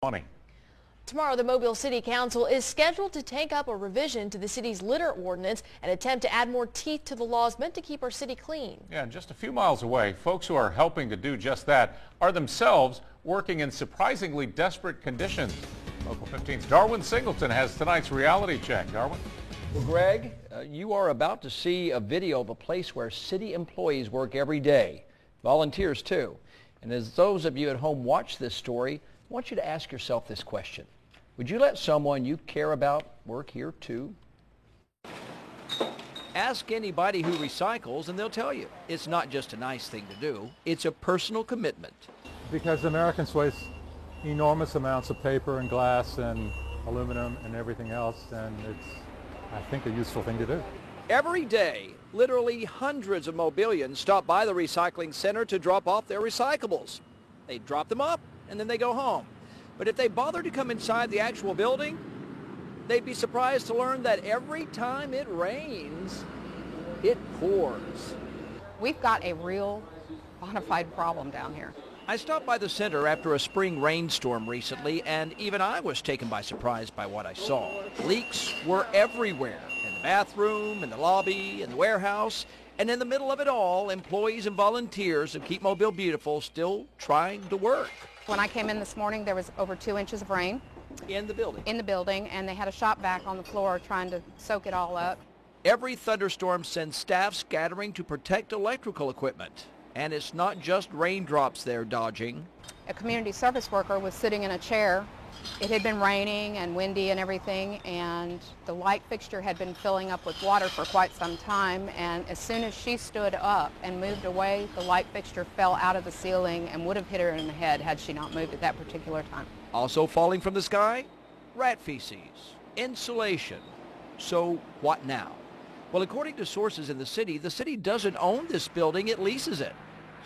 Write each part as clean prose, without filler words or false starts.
20. Tomorrow, the Mobile City Council is scheduled to take up a revision to the city's litter ordinance and attempt to add more teeth to the laws meant to keep our city clean. Yeah, and just a few miles away, folks who are helping to do just that are themselves working in surprisingly desperate conditions. Local 15's Darwin Singleton has tonight's reality check. Darwin? Well, Greg, you are about to see a video of a place where city employees work every day. Volunteers, too. And as those of you at home watch this story, I want you to ask yourself this question. Would you let someone you care about work here, too? Ask anybody who recycles, and they'll tell you. It's not just a nice thing to do. It's a personal commitment. Because Americans waste enormous amounts of paper and glass and aluminum and everything else, and it's, I think, a useful thing to do. Every day, literally hundreds of Mobilians stop by the recycling center to drop off their recyclables. They drop them up, and then they go home. But if they bother to come inside the actual building, they'd be surprised to learn that every time it rains, it pours. We've got a real bona fide problem down here. I stopped by the center after a spring rainstorm recently, and even I was taken by surprise by what I saw. Leaks were everywhere, in the bathroom, in the lobby, in the warehouse, and in the middle of it all, employees and volunteers of Keep Mobile Beautiful still trying to work. When I came in this morning, there was over 2 inches of rain. In the building? In the building, and they had a shop vac on the floor trying to soak it all up. Every thunderstorm sends staff scattering to protect electrical equipment. And it's not just raindrops they're dodging. A community service worker was sitting in a chair. It had been raining and windy and everything, and the light fixture had been filling up with water for quite some time, and as soon as she stood up and moved away, the light fixture fell out of the ceiling and would have hit her in the head had she not moved at that particular time. Also falling from the sky? Rat feces, insulation. So what now? Well, according to sources in the city doesn't own this building, it leases it.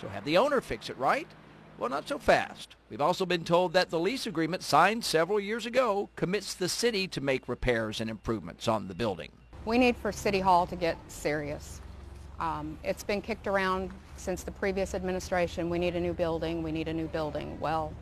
So have the owner fix it, right? Well, not so fast. We've also been told that the lease agreement signed several years ago commits the city to make repairs and improvements on the building. We need for City Hall to get serious. It's been kicked around since the previous administration. We need a new building, we need a new building. Well,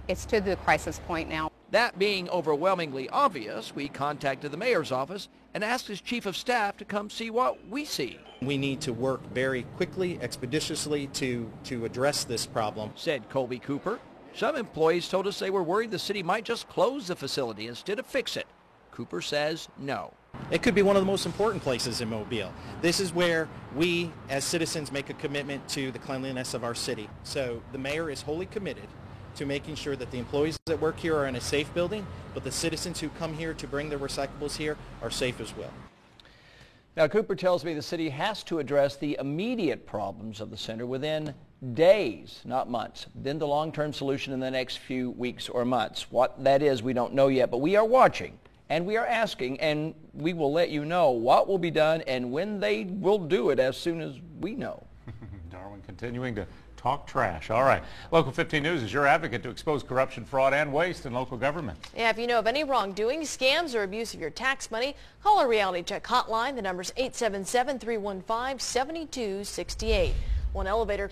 it's to the crisis point now. That being overwhelmingly obvious, we contacted the mayor's office and asked his chief of staff to come see what we see. We need to work very quickly, expeditiously to address this problem, said Colby Cooper. Some employees told us they were worried the city might just close the facility instead of fix it. Cooper says no. It could be one of the most important places in Mobile. This is where we as citizens make a commitment to the cleanliness of our city. So the mayor is wholly committed to making sure that the employees that work here are in a safe building, but the citizens who come here to bring their recyclables here are safe as well. Now, Cooper tells me the city has to address the immediate problems of the center within days, not months. Then the long-term solution in the next few weeks or months. What that is, we don't know yet, but we are watching and we are asking, and we will let you know what will be done and when they will do it as soon as we know. Darwin continuing to talk trash. All right. Local 15 News is your advocate to expose corruption, fraud, and waste in local government. Yeah, if you know of any wrongdoing, scams, or abuse of your tax money, call our Reality Check hotline. The number's 877-315-7268. One elevator